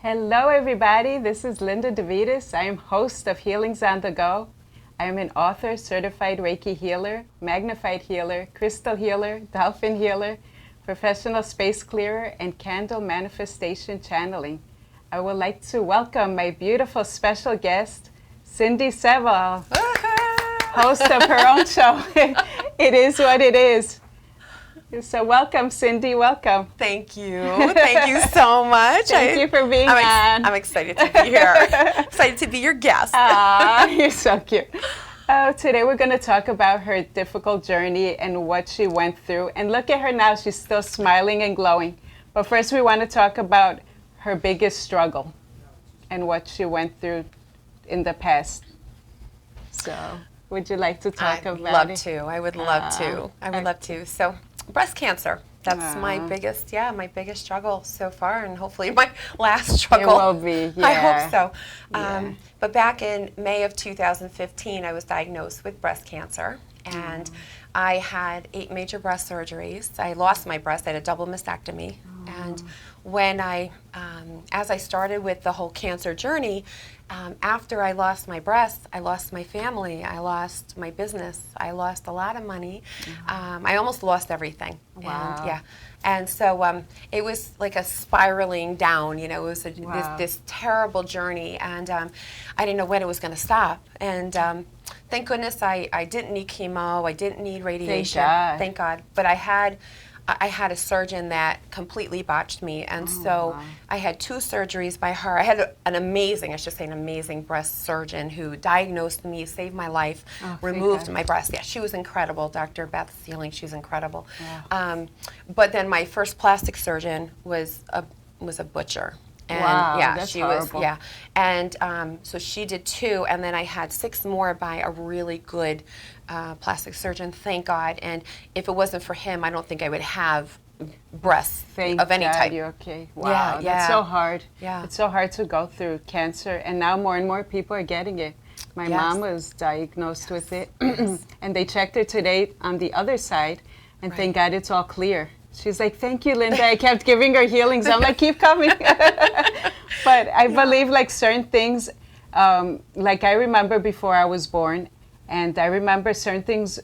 Hello, everybody. This is Linda DeVitis. I am host of Healings on the Go. I am an author, certified Reiki healer, magnified healer, crystal healer, dolphin healer, professional space clearer, and candle manifestation channeling. I would like to welcome my beautiful special guest, Cindy Sevall, host of her own show. It is what it is. So welcome, Cindy. Welcome. Thank you. Thank you so much. Thank you for being on. I'm excited to be here. Excited to be your guest. You're so cute. Today we're going to talk about her difficult journey and what she went through. And look at her now. She's still smiling and glowing. But first we want to talk about her biggest struggle and what she went through in the past. So would you like to talk about it? I'd love to. I would love to. I would love to. So breast cancer. That's my biggest struggle so far, and hopefully my last struggle. It will be, yeah. I hope so. Yeah. But back in May of 2015, I was diagnosed with breast cancer, and I had 8 major breast surgeries. I lost my breast. I had a double mastectomy, and when as I started with the whole cancer journey, after I lost my breast, I lost my family, I lost my business, I lost a lot of money. I almost lost everything. Wow. And so it was like a spiraling down, you know, it was this terrible journey, and I didn't know when it was going to stop. And thank goodness I didn't need chemo, I didn't need radiation. Thank God. But I had a surgeon that completely botched me, and so I had 2 surgeries by her. I had an amazing breast surgeon who diagnosed me, saved my life, removed my breast. Yeah, she was incredible, Dr. Beth Sealing. She was incredible. Yeah. But then my first plastic surgeon was a butcher. And that's she horrible. was, and so she did 2, and then I had 6 more by a really good plastic surgeon, thank God. And if it wasn't for him, I don't think I would have breasts of any type. You're okay. Wow, that's so hard. Yeah. It's so hard to go through cancer, and now more and more people are getting it. My mom was diagnosed with it, and they checked her today on the other side, and thank God it's all clear. She's like, thank you, Linda. I kept giving her healings. I'm like, keep coming. But I believe like certain things, like I remember before I was born, and I remember certain things,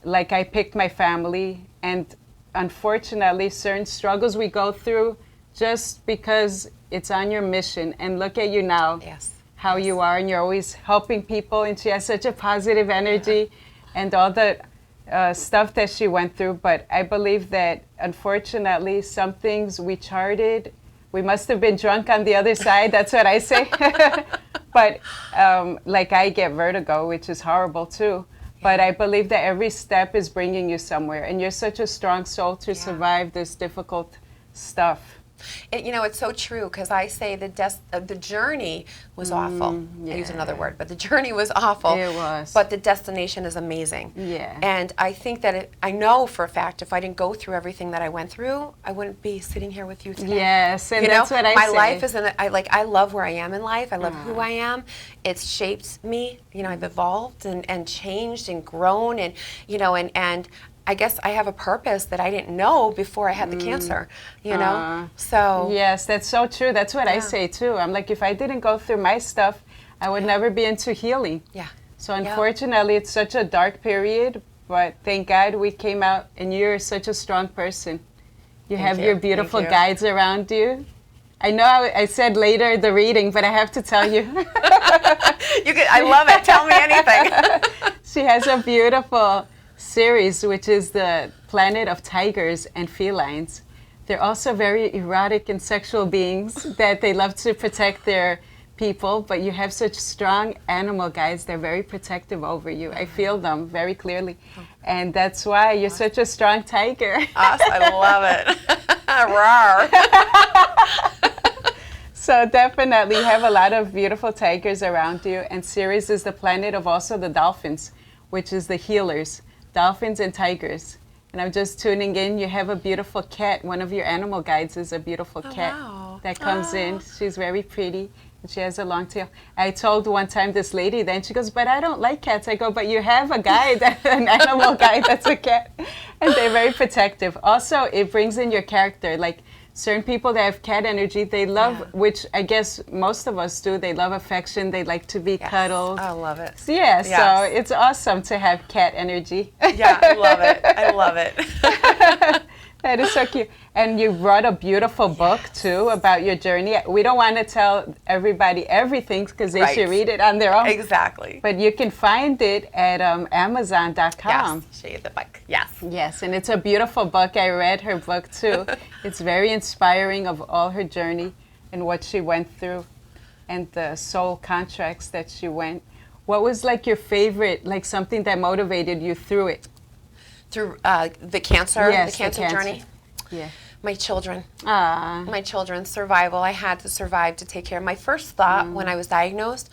like I picked my family, and unfortunately certain struggles we go through just because it's on your mission. And look at you now, how you are, and you're always helping people, and she has such a positive energy and all the stuff that she went through. But I believe that unfortunately some things we charted, we must have been drunk on the other side. That's what I say. But like I get vertigo, which is horrible too. But I believe that every step is bringing you somewhere, and you're such a strong soul to survive this difficult stuff. It's so true, because I say the journey was awful. I use another word, but the journey was awful. It was. But the destination is amazing. Yeah. And I think that I know for a fact if I didn't go through everything that I went through, I wouldn't be sitting here with you today. Yes, and that's what I say. My life is I love where I am in life. I love who I am. It's shaped me. I've evolved and changed and grown, and and I guess I have a purpose that I didn't know before I had the cancer, so. Yes, that's so true. That's what I say too. I'm like, if I didn't go through my stuff, I would never be into healing. Yeah. So unfortunately, it's such a dark period, but thank God we came out, and you're such a strong person. You have your beautiful guides around you. I know I said later the reading, but I have to tell you. I love it. Tell me anything. She has a beautiful series, which is the planet of tigers and felines. They're also very erotic and sexual beings that they love to protect their people, but you have such strong animal guides. They're very protective over you. I feel them very clearly, and that's why you're such a strong tiger. Awesome. I love it. Roar. So definitely you have a lot of beautiful tigers around you, and Ceres is the planet of also the dolphins, which is the healers. Dolphins and tigers. And I'm just tuning in. You have a beautiful cat. One of your animal guides is a beautiful cat that comes in. She's very pretty, and she has a long tail. I told one time this lady, then she goes, but I don't like cats. I go, but you have a guide, an animal guide that's a cat. And they're very protective. Also, it brings in your character. Like certain people that have cat energy, they love, which I guess most of us do, they love affection, they like to be cuddled. I love it. So, yeah, so it's awesome to have cat energy. Yeah, I love it. I love it. That is so cute. And you wrote a beautiful book, too, about your journey. We don't want to tell everybody everything because they should read it on their own. Exactly. But you can find it at Amazon.com. Yes, show you the book. Yes. Yes, and it's a beautiful book. I read her book, too. It's very inspiring of all her journey and what she went through and the soul contracts that she went. What was, like, your favorite, like, something that motivated you through it? Through the cancer, yes, the cancer journey? Yeah. My children. Ah. My children, survival. I had to survive to take care of. My first thought when I was diagnosed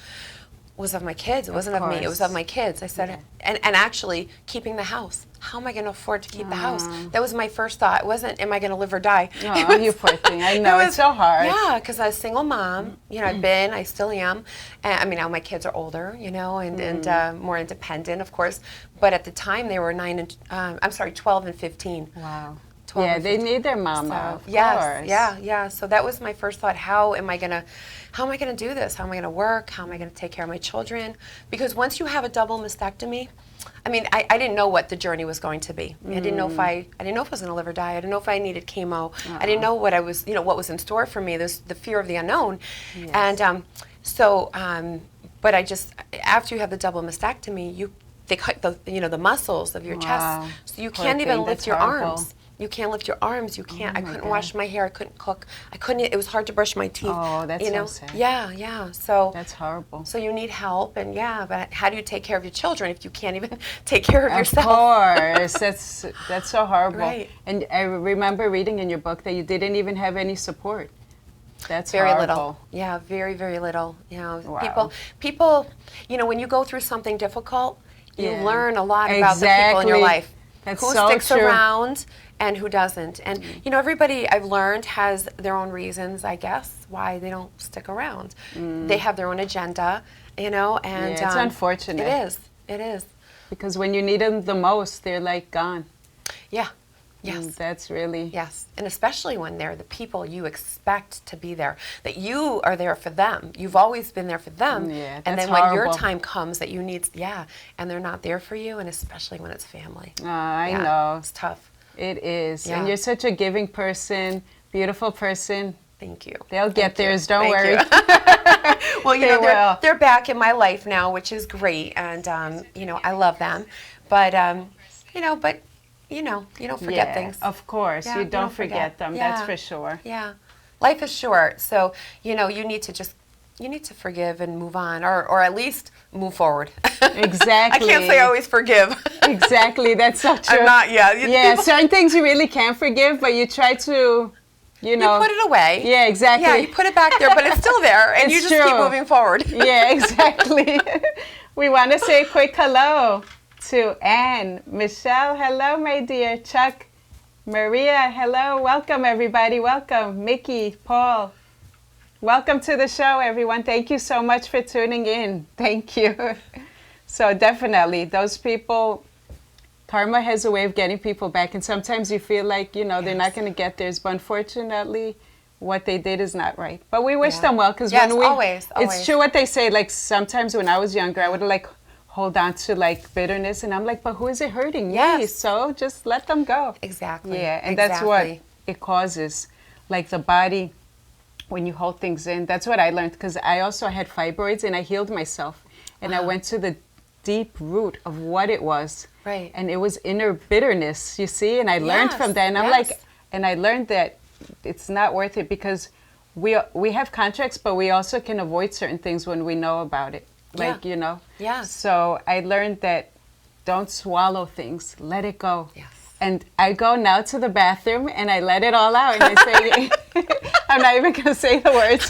was of my kids. It wasn't of me. It was of my kids. I said, and actually keeping the house. How am I going to afford to keep the house? That was my first thought. It wasn't, am I going to live or die? Oh, you poor thing. I know, it's so hard. Yeah, because I was a single mom. You know, I still am. And, I mean, now my kids are older, you know, and more independent, of course. But at the time, they were 12 and 15. Wow. Yeah, they need their mama, of course. Yeah. So that was my first thought. How am I gonna do this? How am I gonna work? How am I gonna take care of my children? Because once you have a double mastectomy, I mean, I didn't know what the journey was going to be. I didn't know if I was gonna live or die. I didn't know if I needed chemo. I didn't know what what was in store for me. There's the fear of the unknown, and but I just, after you have the double mastectomy, they cut the muscles of your chest, so you can't even lift your arms. You can't lift your arms. You can't. I couldn't wash my hair. I couldn't cook. I couldn't. It was hard to brush my teeth. Oh, that's so sad. Yeah. So that's horrible. So you need help, and but how do you take care of your children if you can't even take care of yourself? Of course, that's so horrible. Right. And I remember reading in your book that you didn't even have any support. That's very horrible. Little. Yeah, very, very little. You know, people. You know, when you go through something difficult, you learn a lot about the people in your life. That's who so sticks true. around and who doesn't. And everybody, I've learned, has their own reasons, I guess, why they don't stick around. They have their own agenda, and it's unfortunate. It is. Because when you need them the most, they're like gone. Yeah. Yes. That's really... Yes. And especially when they're the people you expect to be there, that you are there for them. You've always been there for them. Yeah, and then when your time comes that you need, and they're not there for you, and especially when it's family. I know. It's tough. It is. Yeah. And you're such a giving person, beautiful person. Thank you. They'll get theirs, don't worry. Well, they're back in my life now, which is great, and I love them. But you don't forget things. Of course, you don't forget them. That's for sure. Yeah, life is short, so you need to forgive and move on, or at least move forward. Exactly. I can't say I always forgive. Exactly, that's so true. I'm not. Yeah. Certain things you really can't forgive, but you try to. You put it away. Yeah, exactly. Yeah, you put it back there, but it's still there, and you just keep moving forward. Yeah, exactly. We want to say a quick hello to Anne, Michelle, hello, my dear, Chuck, Maria, hello, welcome, everybody, welcome, Mickey, Paul, welcome to the show, everyone. Thank you so much for tuning in. Thank you. So definitely, those people, karma has a way of getting people back, and sometimes you feel like, they're not going to get theirs, but unfortunately, what they did is not right. But we wish them well, because always. It's true what they say, like sometimes when I was younger, I would hold on to bitterness, and I'm like, but who is it hurting? Yes. So just let them go. Exactly. Yeah, and that's what it causes. Like the body, when you hold things in, that's what I learned, because I also had fibroids, and I healed myself, and I went to the deep root of what it was. Right. And it was inner bitterness, you see, and I learned from that, and I'm and I learned that it's not worth it, because we have contracts, but we also can avoid certain things when we know about it. Yeah. So I learned that don't swallow things. Let it go. Yes. And I go now to the bathroom and I let it all out. And I say, I'm not even going to say the words.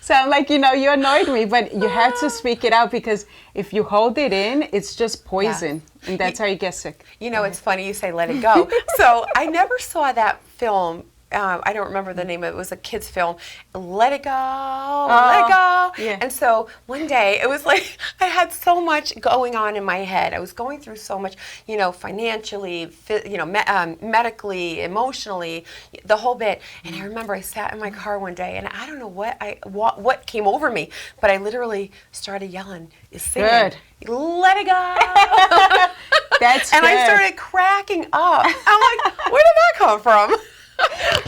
So I'm like, you annoyed me, but you have to speak it out, because if you hold it in, it's just poison. Yeah. And that's how you get sick. It's funny you say let it go. So I never saw that film. I don't remember the name of it. It was a kid's film. Let it go, let it go. Yeah. And so one day it was like I had so much going on in my head. I was going through so much, financially, medically, emotionally, the whole bit. And I remember I sat in my car one day, and I don't know what came over me, but I literally started yelling, singing. Good. Let it go. That's and good. I started cracking up. I'm like, where did that come from?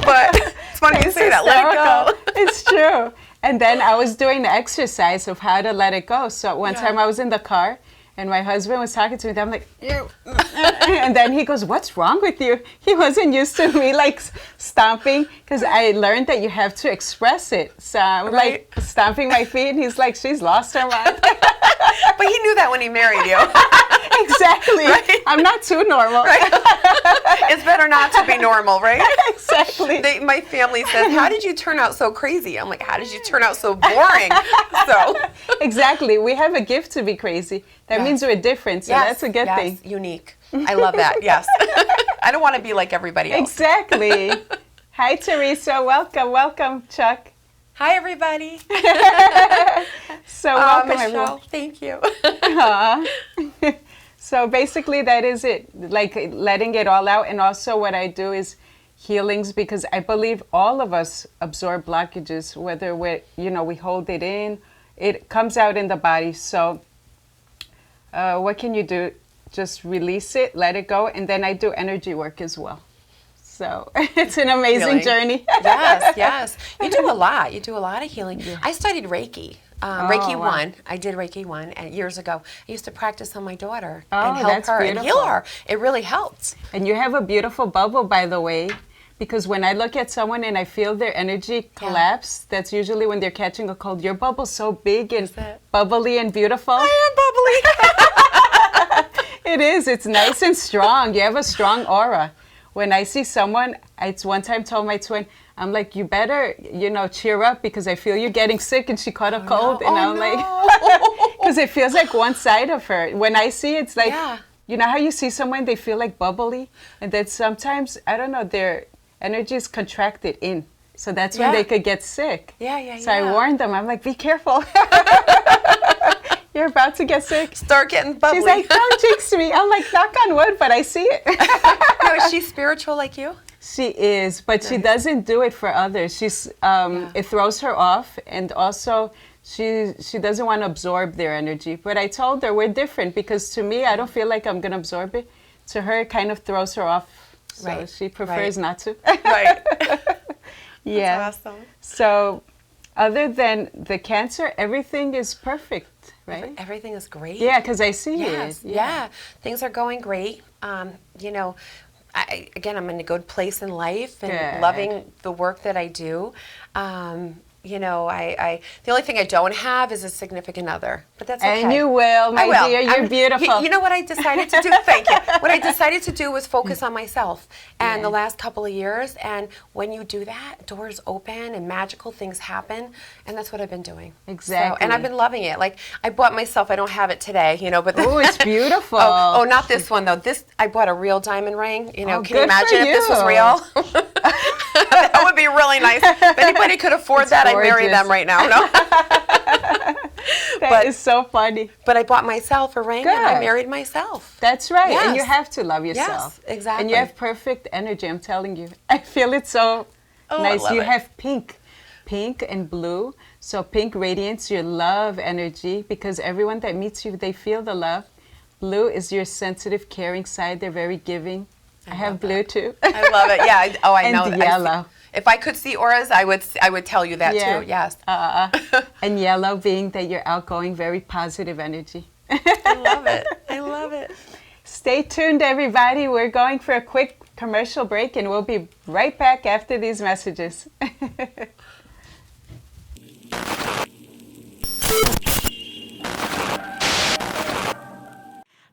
But it's funny you say that. Let it go. It's true. And then I was doing the exercise of how to let it go. So one time I was in the car, and my husband was talking to me. I'm like, ew. And then he goes, "What's wrong with you?" He wasn't used to me like stomping, because I learned that you have to express it. So I'm like stomping my feet, and he's like, "She's lost her mind." But he knew that when he married you. Exactly. Right? I'm not too normal. Right? It's better not to be normal, right? Exactly. My family says, "How did you turn out so crazy?" I'm like, "How did you turn out so boring?" So exactly. We have a gift to be crazy. That means we're different, so that's a good thing. Unique. I love that. Yes. I don't want to be like everybody else. Exactly. Hi, Teresa. Welcome, Chuck. Hi, everybody. So welcome, Michelle, everyone. thank you. So basically, that is it. Like letting it all out, and also what I do is healings, because I believe all of us absorb blockages, whether we hold it in, it comes out in the body. So what can you do? Just release it, let it go, and then I do energy work as well. So it's an amazing journey. Yes. You do a lot. You do a lot of healing. Yeah. I studied Reiki. Reiki 1. I did Reiki 1 years ago. I used to practice on my daughter and help her and heal her. It really helped. And you have a beautiful bubble, by the way, because when I look at someone and I feel their energy collapse, that's usually when they're catching a cold. Your bubble's so big and bubbly and beautiful. I am bubbly. It is. It's nice and strong. You have a strong aura. When I see someone, I one time told my twin, I'm like, you better, cheer up, because I feel you're getting sick, and she caught a cold. No. And I'm like, because it feels like one side of her. When I see it's like, you know how you see someone, they feel like bubbly, and then sometimes, I don't know, their energy is contracted in. So that's when they could get sick. So I warned them. I'm like, be careful. You're about to get sick. Start getting bubbly. She's like, don't jinx me. I'm like, knock on wood, but I see it. Is she spiritual like you? She is, but she doesn't do it for others. She's it throws her off, and also she doesn't want to absorb their energy. But I told her we're different, because to me, I don't feel like I'm gonna absorb it. To her, it kind of throws her off. So she prefers not to. Right. Yeah. That's awesome. So other than the cancer, everything is perfect. Right? Everything is great. Yeah, because I see it. Yeah, things are going great. I'm in a good place in life and loving the work that I do. The only thing I don't have is a significant other, but that's okay. And you will, my dear. You're beautiful. You know what I decided to do? Thank you. What I decided to do was focus on myself. And the last couple of years, and when you do that, doors open and magical things happen, and that's what I've been doing. Exactly. So, and I've been loving it. Like I bought myself. I don't have it today, but oh, it's beautiful. oh, not this one though. I bought a real diamond ring. Can you imagine if this was real? That would be really nice. If anybody could afford that, I'd marry them right now. No? That is so funny. But I bought myself a ring and I married myself. That's right. Yes. And you have to love yourself. Yes, exactly. And you have perfect energy, I'm telling you. I feel it so nice. You have pink and blue. So pink radiates your love energy, because everyone that meets you, they feel the love. Blue is your sensitive, caring side. They're very giving. I have blue too. I love it. Yeah. I know. And yellow. If I could see auras, I would tell you that too. Yes. And yellow being that you're outgoing, very positive energy. I love it. I love it. Stay tuned, everybody. We're going for a quick commercial break, and we'll be right back after these messages.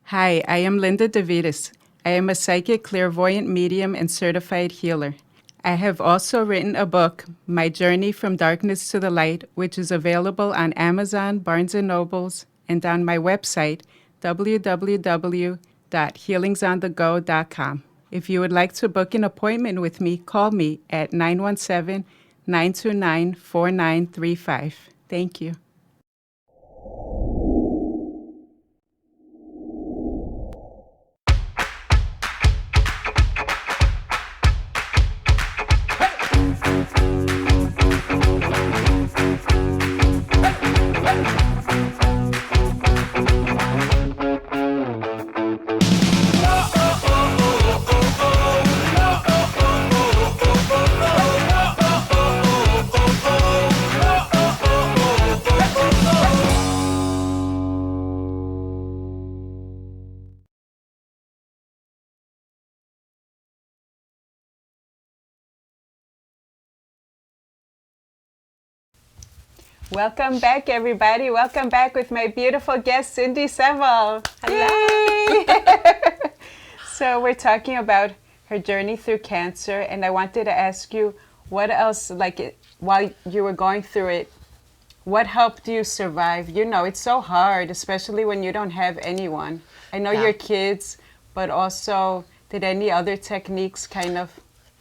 Hi, I am Linda DeVitis. I am a psychic, clairvoyant medium, and certified healer. I have also written a book, My Journey from Darkness to the Light, which is available on Amazon, Barnes & Nobles, and on my website, www.healingsonthego.com. If you would like to book an appointment with me, call me at 917-929-4935. Thank you. Welcome back, everybody. Welcome back with my beautiful guest, Cindy Seville. Hello. Yay! So we're talking about her journey through cancer, and I wanted to ask you, what else, while you were going through it, what helped you survive? You know, it's so hard, especially when you don't have anyone. I know your kids, but also, did any other techniques kind of?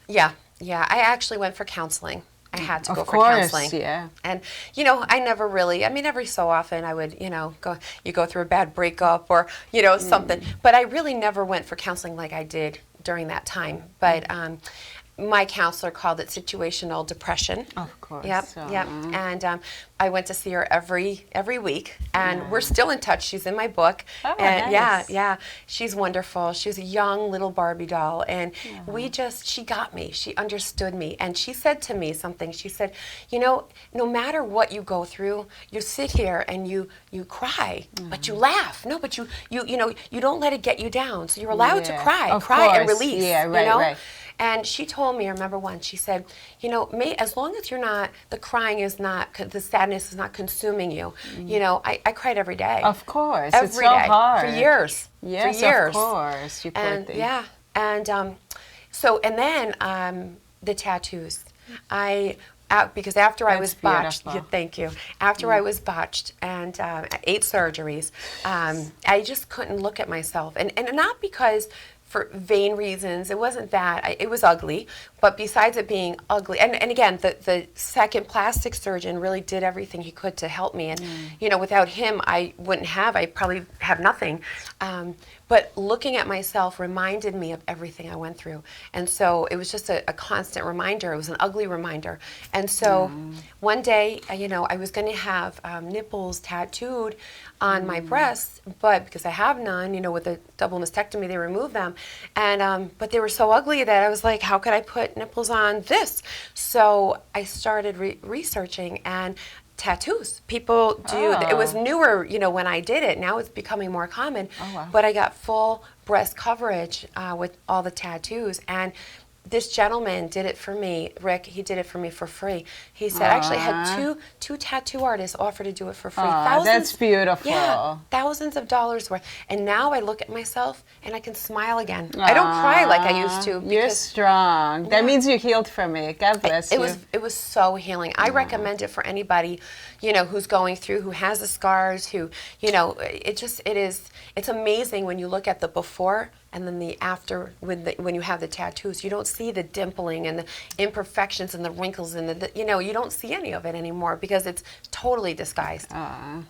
Yeah. I actually went for counseling. I had to go for counseling. Yeah. And, I never really, every so often I would, go through a bad breakup or, something. But I really never went for counseling like I did during that time. But my counselor called it situational depression. Of course. Yep. And I went to see her every week, and we're still in touch. She's in my book. Oh, and nice. Yeah. She's wonderful. She was a young little Barbie doll, and she got me. She understood me, and she said to me something. She said, no matter what you go through, you sit here and you cry, but you laugh. No, but you don't let it get you down. So you're allowed to cry and release. Yeah, right. And she told me, I remember once, she said, as long as the crying is not, the sadness is not consuming you, I cried every day. Of course. Every it's so day, hard. For years. Yes, for years. Of course. You poor And thing. yeah. And then the tattoos. Because after I was botched, thank you. After I was botched and 8 surgeries, I just couldn't look at myself. And not because for vain reasons. It wasn't that. It was ugly. But besides it being ugly, and again, the second plastic surgeon really did everything he could to help me. And, without him, I probably have nothing. But looking at myself reminded me of everything I went through. And so it was just a constant reminder. It was an ugly reminder. And so one day, I was going to have nipples tattooed on my breasts, but because I have none, with a double mastectomy, they removed them. And but they were so ugly that I was like, how could I put nipples on this? So I started researching, and tattoos. People do. It was newer, when I did it. Now it's becoming more common. Oh, wow. But I got full breast coverage with all the tattoos. And this gentleman did it for me, Rick. He did it for me for free. He said, I actually had two tattoo artists offer to do it for free. That's beautiful. Yeah, thousands of dollars worth. And now I look at myself and I can smile again. I don't cry like I used to. You're strong. That means you healed from it. God bless you. It was so healing. I recommend it for anybody, who's going through, who has the scars, who, it's amazing when you look at the before and then the after when you have the tattoos. You don't see the dimpling and the imperfections and the wrinkles and you don't see any of it anymore because it's totally disguised.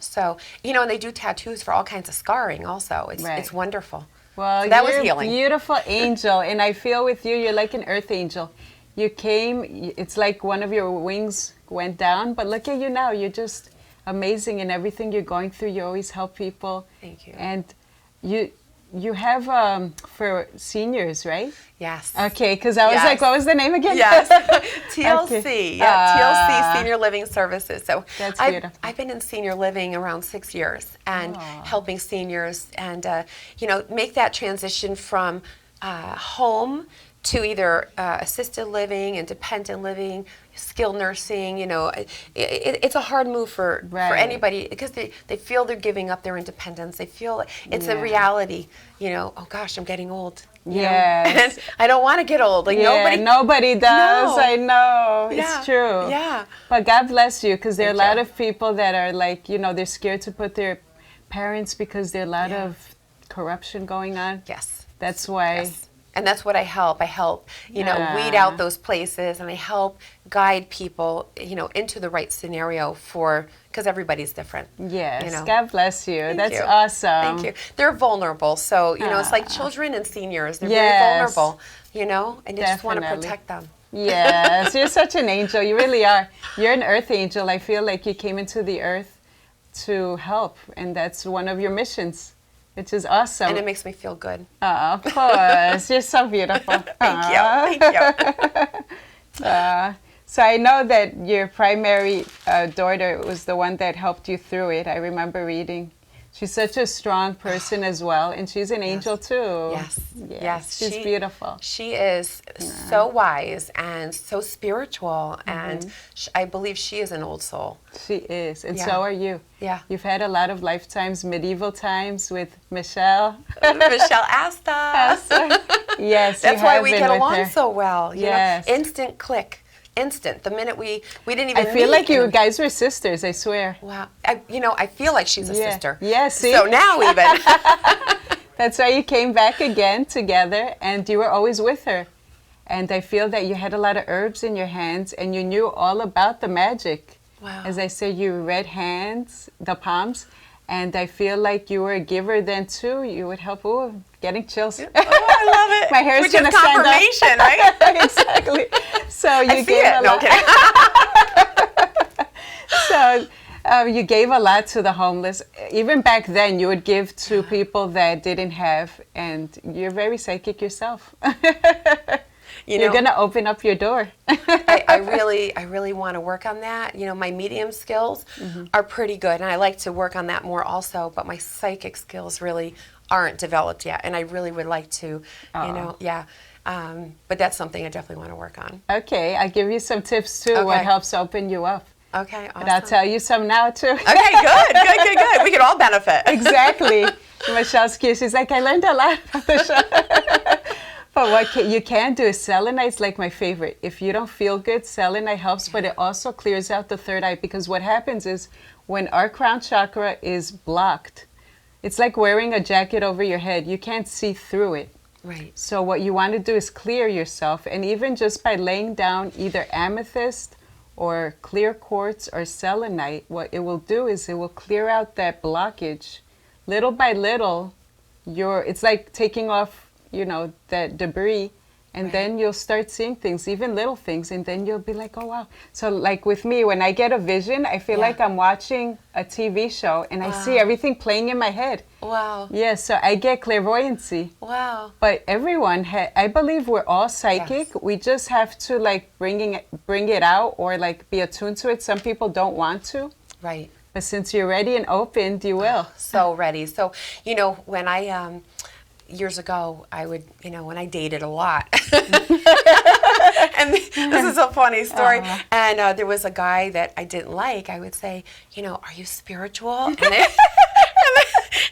So, and they do tattoos for all kinds of scarring also. It's wonderful. Well, so that was healing. Beautiful angel, and I feel with you, you're like an earth angel. You came, it's like one of your wings went down, but look at you now. You're just amazing in everything you're going through. You always help people. Thank you. And you have for seniors, right? Yes. Okay, because I was like, what was the name again? Yes, TLC. Okay. TLC Senior Living Services. So that's beautiful. I've been in senior living around 6 years and helping seniors and make that transition from home to either assisted living, independent living, skilled nursing. It's a hard move for anybody because they feel they're giving up their independence. They feel it's a reality. Oh gosh, I'm getting old. Yes. And I don't want to get old. Nobody does. No. I know. Yeah. It's true. Yeah. But God bless you, because there are a lot of people that are like, they're scared to put their parents because there's a lot of corruption going on. Yes. That's why. Yes. And that's what I help. I help, weed out those places, and I help guide people, into the right scenario because everybody's different. Yes, God bless you. That's awesome. Thank you. They're vulnerable, so, it's like children and seniors. They're very vulnerable, and you just want to protect them. Yes, you're such an angel. You really are. You're an earth angel. I feel like you came into the earth to help, and that's one of your missions, which is awesome. And it makes me feel good. Oh, of course. You're so beautiful. Thank you. So I know that your primary daughter was the one that helped you through it. I remember reading. She's such a strong person as well, and she's an angel too. Yes. She's beautiful. She is so wise and so spiritual, and I believe she is an old soul. She is, and so are you. Yeah. You've had a lot of lifetimes, medieval times with Michelle. Michelle Asta. Yes, that's why we get along so well. Yes. Instant click. Instant. The minute we didn't even I feel like you guys were sisters, I swear. Wow. I feel like she's a sister. Yeah, see? So now even. That's why you came back again together, and you were always with her. And I feel that you had a lot of herbs in your hands, and you knew all about the magic. Wow. As I said, you read hands, the palms, and I feel like you were a giver then too. You would help. Oh, getting chills. Oh, I love it. My hair is going to stand up. Which is confirmation, right? Exactly. So you gave a lot. No, kidding. So you gave a lot to the homeless. Even back then, you would give to people that didn't have, and you're very psychic yourself. You're going to open up your door. I really want to work on that. My medium skills are pretty good, and I like to work on that more also, but my psychic skills really aren't developed yet, and I really would like to, but that's something I definitely want to work on. Okay, I'll give you some tips too, what helps open you up. Okay, awesome. And I'll tell you some now too. Okay, good. We could all benefit. Exactly. Michelle's cute. She's like, I learned a lot from the show. But what you can do is selenite's like my favorite. If you don't feel good, selenite helps, but it also clears out the third eye, because what happens is when our crown chakra is blocked, it's like wearing a jacket over your head. You can't see through it. Right. So what you want to do is clear yourself, and even just by laying down either amethyst or clear quartz or selenite, what it will do is it will clear out that blockage. Little by little, it's like taking off, that debris, and then you'll start seeing things, even little things, and then you'll be like, oh, wow. So like with me, when I get a vision, I feel like I'm watching a TV show, and I see everything playing in my head. Wow. Yeah, so I get clairvoyancy. Wow. But everyone, I believe we're all psychic. Yes. We just have to bring it out, or be attuned to it. Some people don't want to. Right. But since you're ready and opened, you will. So ready. So, when I... years ago, I would, when I dated a lot, and this is a funny story, and there was a guy that I didn't like, I would say, are you spiritual?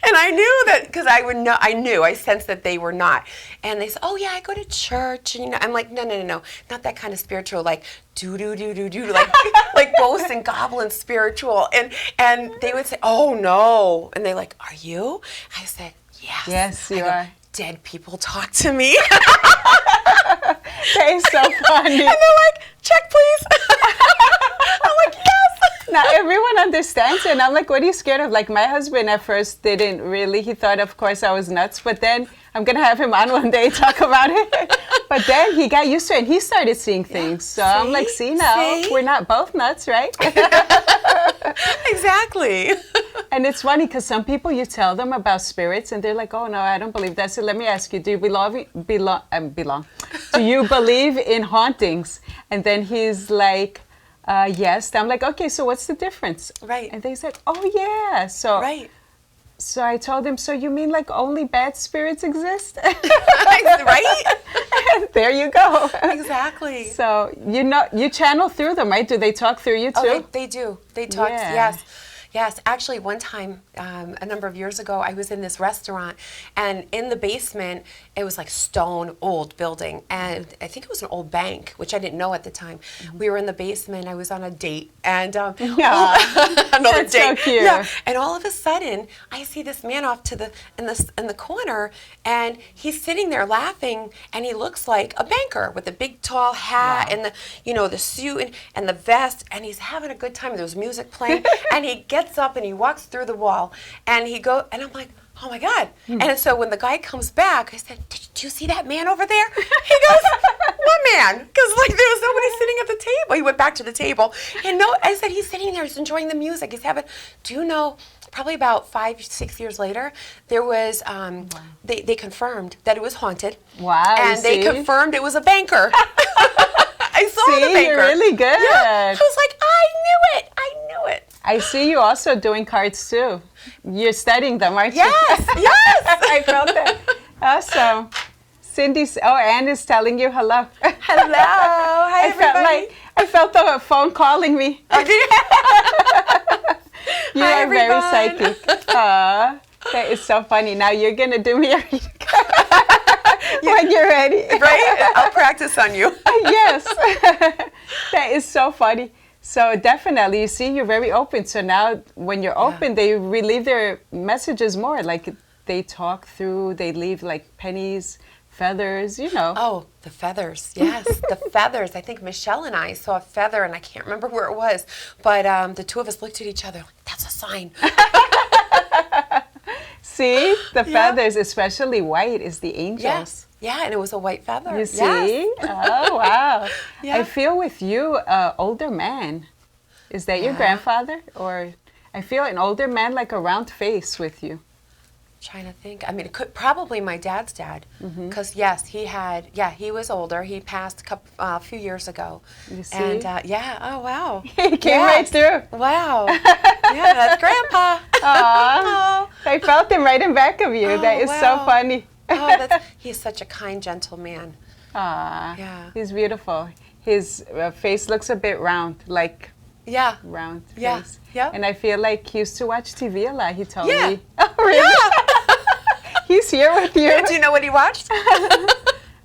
And I knew that, because I sensed that they were not. And they said, oh yeah, I go to church. And, I'm like, no, not that kind of spiritual, like do, like ghosts and goblins spiritual. And they would say, oh no. And they're like, are you? I said, yes. Yes, you are. Dead people talk to me. That is so funny. And they're like, check please. I'm like, yes. Now everyone understands it. And I'm like, what are you scared of? Like my husband at first didn't really. He thought, of course, I was nuts. But then I'm going to have him on one day talk about it. But then he got used to it and he started seeing things. So I'm like, see now, we're not both nuts, right? Exactly. And it's funny because some people, you tell them about spirits and they're like, oh no, I don't believe that. So let me ask you, do you belong? Do you believe in hauntings? And then he's like, yes. I'm like, okay, so what's the difference? Right. And they said, oh yeah. So right. So I told him, so you mean like only bad spirits exist? Right? And there you go. Exactly. So you channel through them, right? Do they talk through you too? Oh, they do. They talk, yes. Yes. Actually, one time, a number of years ago, I was in this restaurant, and in the basement, it was like stone, old building, and I think it was an old bank, which I didn't know at the time. We were in the basement. I was on a date, and another That's date. So cute. Yeah. And all of a sudden, I see this man off to the in the corner, and he's sitting there laughing, and he looks like a banker with a big tall hat and the suit and the vest, and he's having a good time. There was music playing, and he gets up and he walks through the wall, and and I'm like, oh my God. And so when the guy comes back, I said, do you see that man over there? He goes, what man? Because like there was nobody sitting at the table. He went back to the table, and no, I said, he's sitting there, he's enjoying the music. He's having, do you know, probably about 5-6 years later, there was, they confirmed that it was haunted. Wow. And they confirmed it was a banker. I saw the banker. You're really good. Yeah. I was like, I knew it. I see you also doing cards too. You're studying them, aren't you? Yes, yes. I felt that. Awesome. Cindy's, Anne is telling you hello. Hello. Hi, everybody. I felt the phone calling me. You Hi, are very everyone. psychic. That is so funny. Now you're going to do me a reading when you're ready. Right? I'll practice on you. Yes. That is so funny. So definitely, you see, you're very open. So now when you're open, they relieve their messages more. Like they talk through, they leave like pennies, feathers, Oh, the feathers. Yes, the feathers. I think Michelle and I saw a feather, and I can't remember where it was. But the two of us looked at each other like, that's a sign. See, the feathers, especially white, is the angels. Yes. Yeah, and it was a white feather. You see? Yes. Oh, wow. Yeah. I feel with you, older man. Is that your grandfather? Or I feel an older man, like a round face with you. Trying to think. I mean, it could probably my dad's dad, because yes, he was older. He passed a few years ago. You see? And oh wow, He came right through. Wow, yeah, that's Grandpa. Aww. I felt him right in back of you. That is so funny. He's such a kind, gentle man. Aww. Yeah. He's beautiful. His face looks a bit round, like round face. Yeah. And I feel like he used to watch TV a lot, he told Yeah. me. Oh, really? Yeah. He's here with you. Do you know what he watched? I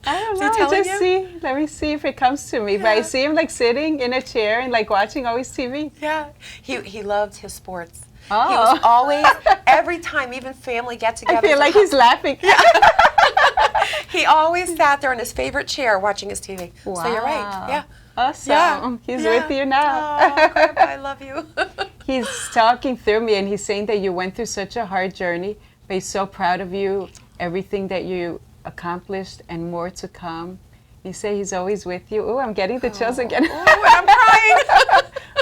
don't Is know. he telling Just you? see. Let me see if it comes to me. But I see him like sitting in a chair and like watching always TV. Yeah. He loved his sports. Oh. He was always, every time, even family get-togethers. I feel like he's laughing. He always sat there in his favorite chair watching his TV. Wow. So you're right. Yeah. Awesome. Yeah. He's with you now. Oh, Grandpa, I love you. He's talking through me and he's saying that you went through such a hard journey, but he's so proud of you, everything that you accomplished and more to come. He said he's always with you. Oh, I'm getting the chills again. Oh, I'm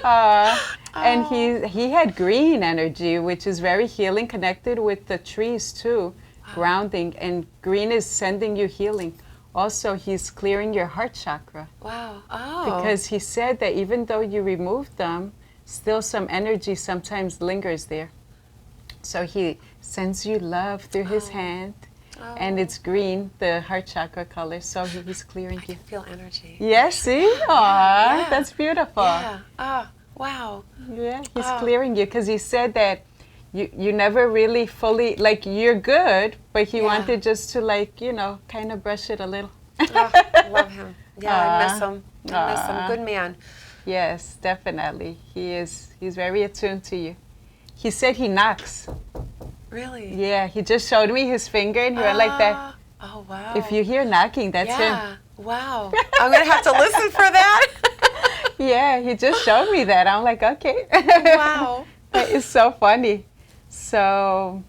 crying. And he had green energy, which is very healing, connected with the trees too, grounding. And green is sending you healing. Also, he's clearing your heart chakra. Wow. Oh. Because he said that even though you removed them, still some energy sometimes lingers there. So he sends you love through his hand. Oh. And it's green, the heart chakra color, so he's clearing you. I can feel energy. Yes, see? Aw, that's beautiful. Yeah. Oh, wow. Yeah, he's clearing you because he said that you never really fully, like, you're good, but he wanted just to, like, kind of brush it a little. I love him. Yeah, I miss him. I miss him. Good man. Yes, definitely. He's very attuned to you. He said he knocks. Really? Yeah, he just showed me his finger and he went like that. Oh, wow. If you hear knocking, that's him. Yeah, wow. I'm going to have to listen for that. Yeah, he just showed me that. I'm like, okay. Wow. That is so funny. So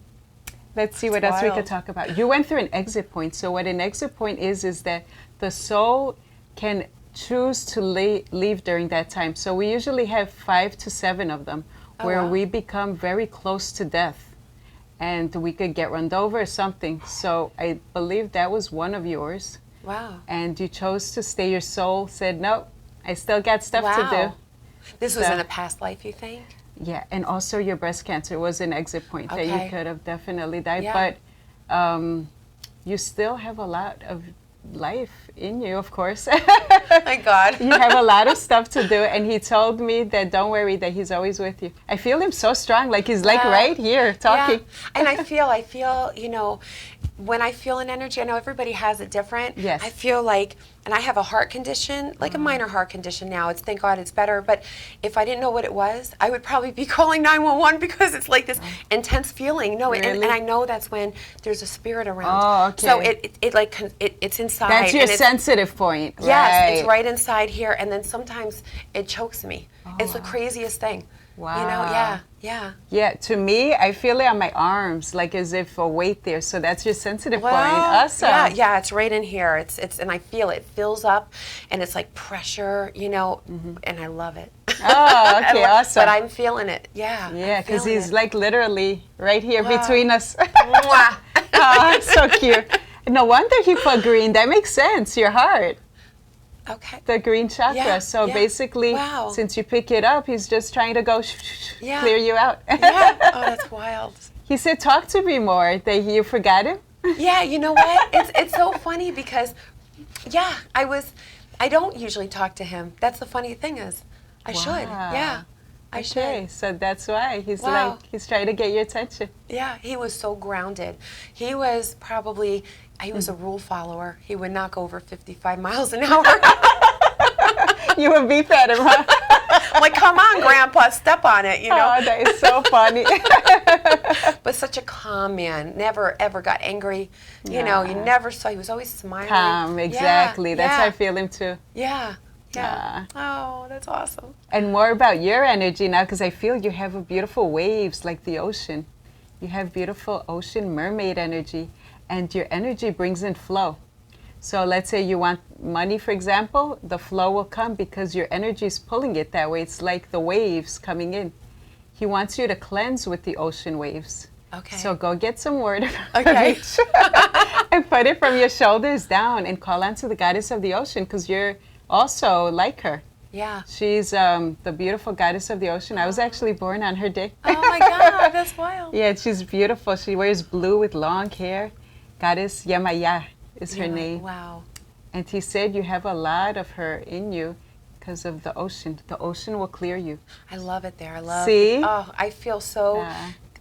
let's see what else we could talk about. You went through an exit point. So what an exit point is that the soul can choose to leave during that time. So we usually have 5 to 7 of them where we become very close to death. And we could get run over or something. So I believe that was one of yours. Wow. And you chose to stay. Your soul said, no, I still got stuff to do. This was in a past life, you think? Yeah, and also your breast cancer was an exit point that you could have definitely died. Yeah. But you still have a lot of life in you, of course. My God. You have a lot of stuff to do, and he told me that don't worry, that he's always with you. I feel him so strong, like he's like right here talking. Yeah. And I feel, you know, when I feel an energy, I know everybody has it different. Yes. I feel like, and I have a heart condition, like a minor heart condition now. It's, thank God it's better. But if I didn't know what it was, I would probably be calling 911 because it's like this intense feeling. No, really? and I know that's when there's a spirit around. Oh, okay. So it's inside. That's your and sensitive point. Yes, right. it's right inside here. And then sometimes it chokes me. It's the craziest thing. Wow. You know, yeah. Yeah, to me, I feel it on my arms, like as if a weight there. So that's your sensitive point. Awesome. Yeah, it's right in here. It's and I feel it fills up, and it's like pressure, you know, and I love it. Oh, okay, awesome. But I'm feeling it. Yeah. Yeah, because he's like literally right here between us. Mwah. Oh, so cute. No wonder he put green. That makes sense. Your heart. Okay. The green chakra. Yeah, so basically, since you pick it up, he's just trying to go clear you out. Yeah. Oh, that's wild. He said, talk to me more. That you forgot him? Yeah, you know what? It's so funny because, I don't usually talk to him. That's the funny thing is, I should. Yeah. I should. Okay, so that's why he's he's trying to get your attention. Yeah, he was so grounded. He was a rule follower. He would not go over 55 miles an hour. You would beep at him, huh? I'm like, come on, Grandpa, step on it, you know? Oh, that is so funny. But such a calm man. Never, ever got angry. You know, you never saw, he was always smiling. Calm, exactly. That's how I feel him too. Yeah. Oh, that's awesome. And more about your energy now, because I feel you have beautiful waves like the ocean. You have beautiful ocean mermaid energy, and your energy brings in flow. So let's say you want money, for example, the flow will come because your energy is pulling it that way. It's like the waves coming in. He wants you to cleanse with the ocean waves. Okay. So go get some water okay. and put it from your shoulders down and call on to the goddess of the ocean, because you're also like her. Yeah. She's the beautiful goddess of the ocean. I was actually born on her day. Oh my God, that's wild. Yeah, she's beautiful. She wears blue with long hair. Goddess Yamaya is her name. Wow. And he said you have a lot of her in you because of the ocean. The ocean will clear you. I love it there. I love See? it. Oh, I feel so,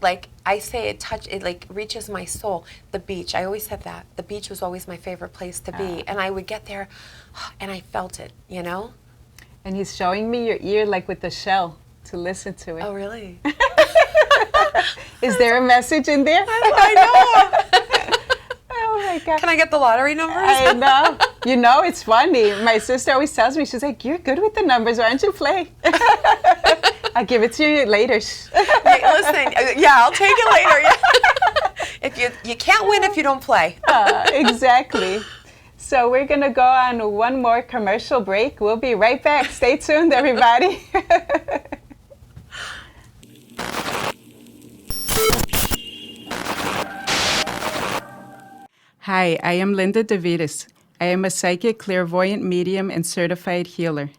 like I say it like reaches my soul. The beach, I always said that. The beach was always my favorite place to be. And I would get there and I felt it, you know? And he's showing me your ear like with the shell to listen to it. Oh, really? Is there a message in there? I know. Oh my God. Can I get the lottery numbers? I know. You know, it's funny. My sister always tells me, she's like, you're good with the numbers. Why don't you play? I'll give it to you later. Wait, listen, I'll take it later. Yeah. If you can't win if you don't play. Exactly. So we're going to go on one more commercial break. We'll be right back. Stay tuned, everybody. Hi, I am Linda DeVitis. I am a psychic, clairvoyant medium, and certified healer.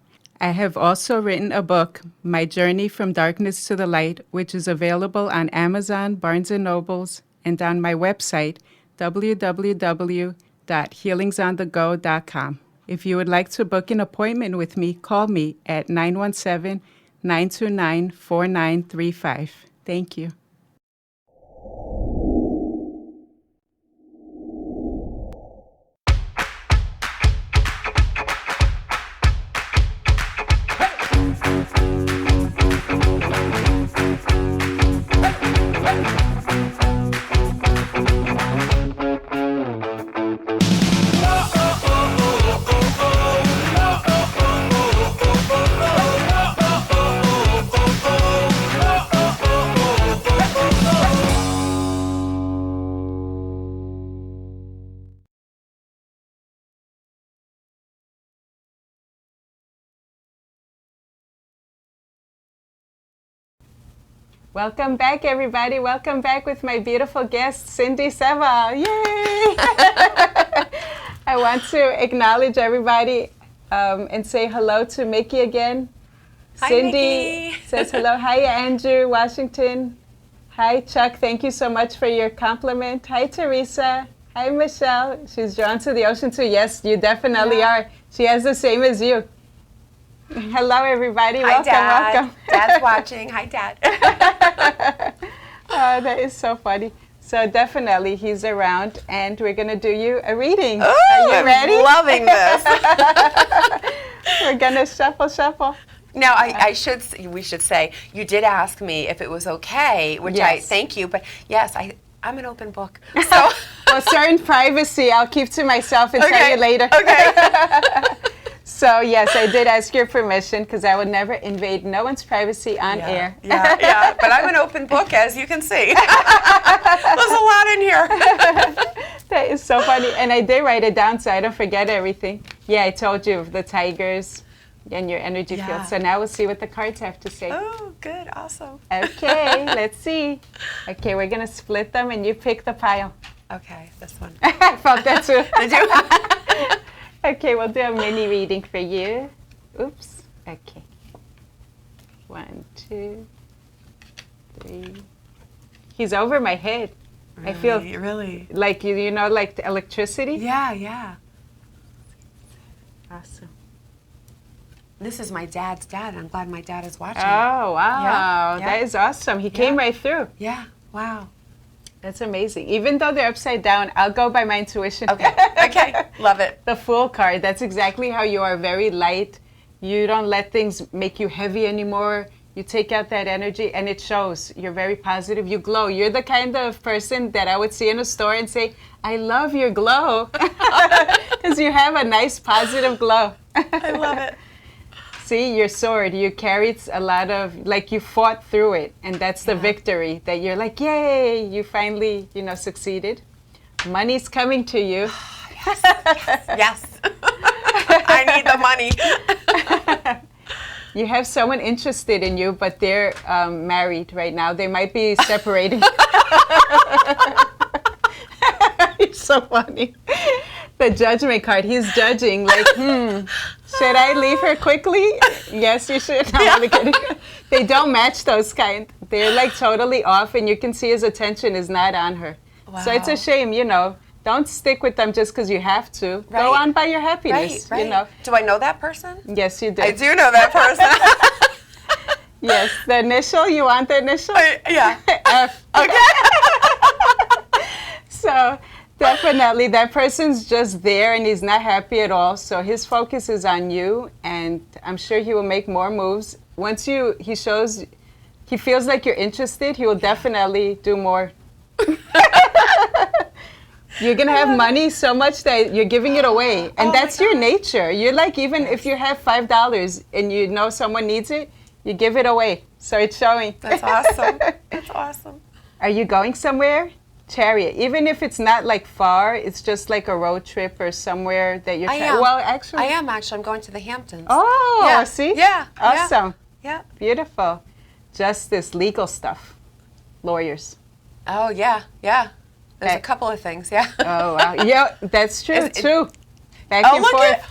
I have also written a book, My Journey from Darkness to the Light, which is available on Amazon, Barnes & Nobles, and on my website, www.healingsonthego.com. If you would like to book an appointment with me, call me at 917-929-4935. Thank you. Welcome back, everybody. Welcome back with my beautiful guest, Cindy Seva. Yay! I want to acknowledge everybody and say hello to Mickey again. Hi, Cindy Mickey. says hello. Hi, Andrew, Washington. Hi, Chuck. Thank you so much for your compliment. Hi, Teresa. Hi, Michelle. She's drawn to the ocean too. Yes, you definitely are. She has the same as you. Hello, everybody. Hi, Dad. Welcome. Dad's watching. Hi, Dad. Oh, that is so funny. So definitely, he's around, and we're going to do you a reading. Oh, are you ready? I'm loving this. We're going to shuffle. Now, we should say, you did ask me if it was okay, which I thank you, but yes, I'm an open book. So, well, certain privacy I'll keep to myself and tell you later. Okay. So yes, I did ask your permission because I would never invade no one's privacy on air. Yeah, but I'm an open book, as you can see. There's a lot in here. That is so funny. And I did write it down so I don't forget everything. Yeah, I told you of the tigers and your energy field. So now we'll see what the cards have to say. Oh, good. Awesome. Okay, let's see. Okay, we're going to split them and you pick the pile. Okay, this one. I felt that too. Did you? Okay, we'll do a mini reading for you. Oops. Okay. 1, 2, 3. He's over my head. Really? I feel really like you know, like the electricity. Yeah. Awesome. This is my dad's dad. I'm glad my dad is watching. Oh wow, yeah. That is awesome. He came right through. Yeah. Wow. That's amazing. Even though they're upside down, I'll go by my intuition. Okay. Love it. The Fool card, that's exactly how you are, very light. You don't let things make you heavy anymore. You take out that energy and it shows. You're very positive. You glow. You're the kind of person that I would see in a store and say, I love your glow. Because you have a nice positive glow. I love it. See, your sword, you carried a lot of, like you fought through it, and that's the victory, that you're like, yay, you finally, succeeded. Money's coming to you. Yes. I need the money. You have someone interested in you, but they're married right now. They might be separating. You're so funny. The Judgment card, he's judging, like, should I leave her quickly? Yes, you should. No, I'm only kidding. They don't match those kind. They're like totally off, and you can see his attention is not on her. Wow. So it's a shame, Don't stick with them just because you have to. Right. Go on by your happiness, right. Do I know that person? Yes, you do. I do know that person. Yes, the initial, you want the initial? Yeah. F. Okay. So definitely that person's just there and he's not happy at all. So his focus is on you, and I'm sure he will make more moves. Once he feels like you're interested, he will definitely do more. You're going to have money so much that you're giving it away. And that's your nature. You're like, even if you have $5 and you know someone needs it, you give it away. So it's showing. That's awesome. That's awesome. Are you going somewhere? Chariot. Even if it's not like far, it's just like a road trip or somewhere that you're trying. Well, actually. I am actually. I'm going to the Hamptons. Oh, yeah. See? Yeah. Awesome. Yeah. Beautiful. Justice, legal stuff. Lawyers. Oh, yeah. There's a couple of things, yeah. Oh, wow. Yeah, that's true, too. Back and look forth.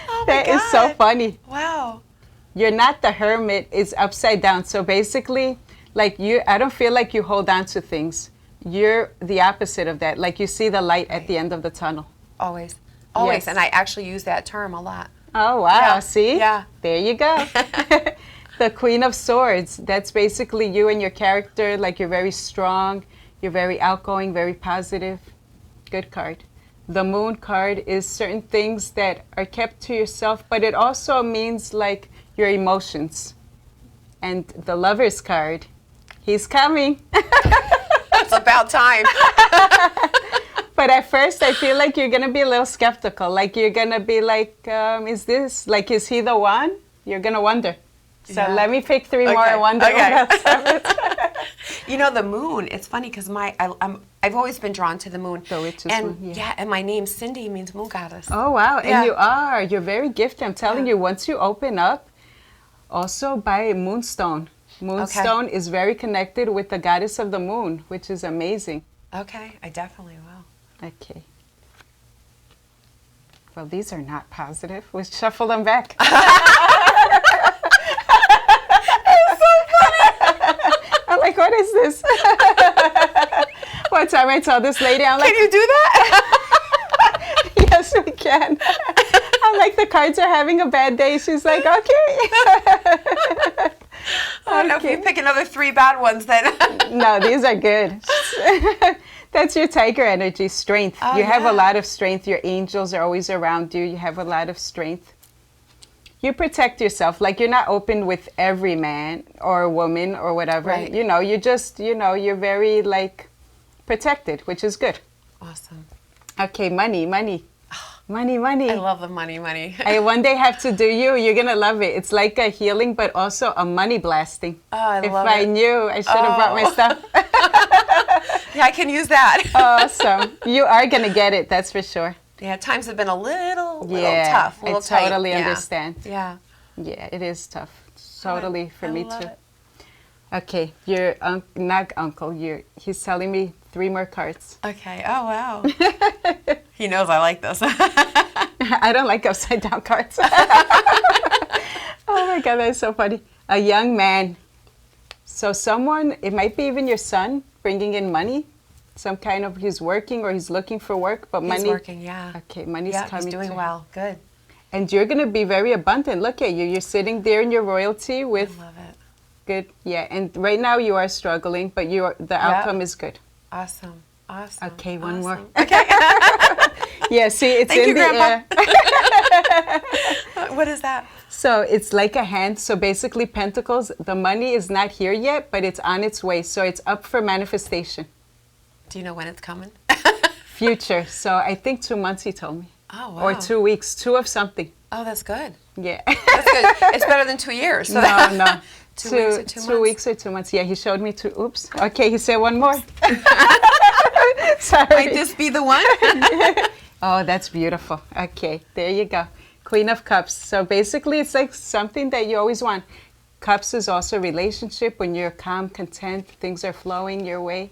Oh, that is so funny. Wow. You're not the hermit. It's upside down. So basically, like I don't feel like you hold on to things. You're the opposite of that. Like you see the light at the end of the tunnel. Always. Yes. And I actually use that term a lot. Oh, wow. Yeah. See? Yeah. There you go. The Queen of Swords, that's basically you and your character. Like you're very strong, you're very outgoing, very positive. Good card. The Moon card is certain things that are kept to yourself, but it also means like your emotions. And the Lover's card, he's coming. It's about time. But at first I feel like you're going to be a little skeptical. Like you're going to be like, is he the one? You're going to wonder. So let me pick 3 more and wonder what else happens. The moon, it's funny because I've always been drawn to the moon. The witch's moon. Yeah. Yeah, and my name, Cindy, means moon goddess. Oh, wow. Yeah. And you're very gifted. I'm telling you, once you open up, also buy Moonstone. Moonstone is very connected with the goddess of the moon, which is amazing. Okay, I definitely will. Okay. Well, these are not positive. We'll shuffle them back. I'm like, what is this? What's time I told this lady, I'm like, can you do that? yes, we can. I'm like, the cards are having a bad day. She's like, okay. Oh, no, if you pick another 3 bad ones, then. No, these are good. That's your tiger energy, strength. Oh, you have a lot of strength. Your angels are always around you. You have a lot of strength. You protect yourself. Like, you're not open with every man or woman or whatever. Right. You know, you just, you know, you're very, like, protected, which is good. Awesome. Okay, money. Money. I love the money. I one day have to do you. You're going to love it. It's like a healing, but also a money blasting. Oh, I love it. If I knew, I should have brought my stuff. Yeah, I can use that. Awesome. You are going to get it, that's for sure. Yeah, times have been a little tough, a little tight. I totally understand. Yeah. Yeah, it is tough. Totally for me too. It. Okay, your not uncle, he's telling me 3 more cards. Okay. Oh, wow. He knows I like this. I don't like upside down cards. Oh my God, that's so funny. A young man. So someone, it might be even your son, bringing in money. Some kind of, he's working or he's looking for work, but money. He's working, yeah. Okay, money's yeah, coming. he's doing well. Good. And you're going to be very abundant. Look at you. You're sitting there in your royalty with. I love it. Good. Yeah. And right now you are struggling, but the outcome is good. Awesome. Okay, one more. Okay. Yeah, see, it's Thank in you, the Grandpa. air. What is that? So it's like a hand. So basically, Pentacles, the money is not here yet, but it's on its way. So it's up for manifestation. Do you know when it's coming? Future. So I think 2 months, he told me. Oh, wow. Or 2 weeks. 2 of something. Oh, that's good. Yeah. That's good. It's better than 2 years. So No. 2 weeks or 2 months? 2 weeks or 2 months. Yeah, he showed me 2. Oops. Okay, he said one more. Sorry. Might this be the one? Oh, that's beautiful. Okay, there you go. Queen of Cups. So basically, it's like something that you always want. Cups is also a relationship when you're calm, content, things are flowing your way.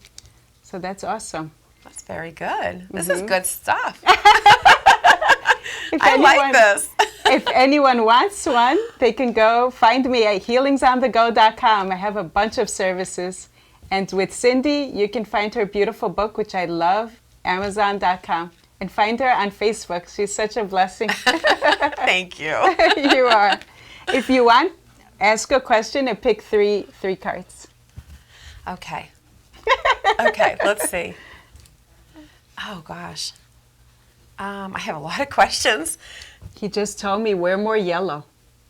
So that's awesome. That's very good. This is good stuff. I like this. If anyone wants one, they can go find me at healingsonthego.com. I have a bunch of services. And with Cindy, you can find her beautiful book, which I love, Amazon.com. And find her on Facebook. She's such a blessing. Thank you. You are. If you want, ask a question and pick three cards. Okay. Okay, let's see. Oh, gosh. I have a lot of questions. He just told me wear more yellow.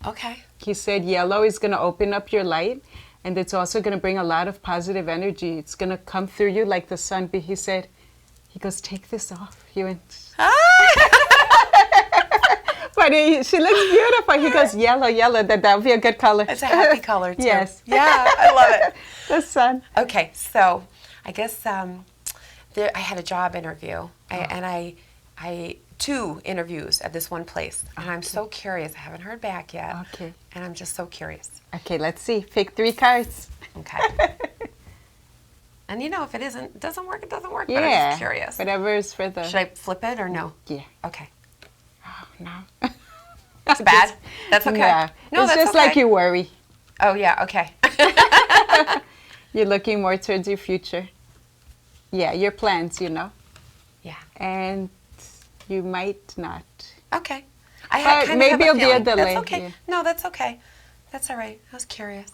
Okay. He said yellow is going to open up your light, and it's also going to bring a lot of positive energy. It's going to come through you like the sun. He said, he goes, take this off. He went, but she looks beautiful. He goes, yellow, that would be a good color. It's a happy color, too. Yes. Yeah, I love it. The sun. Okay, so I guess I had a job interview, and I 2 interviews at this one place, and I'm so curious. I haven't heard back yet. Okay. And I'm just so curious. Okay, let's see. Pick 3 cards. Okay. And if it doesn't work, it doesn't work. Yeah. But I'm just curious. Whatever is for the. Should I flip it or no? Yeah. Okay. Oh, no. It's bad. That's okay. Yeah. No, it's that's just okay. like you worry. Oh, yeah, okay. You're looking more towards your future. Yeah, your plans, Yeah. And you might not. Okay. I maybe it'll be a delay. That's okay. Yeah. No, that's okay. That's all right. I was curious.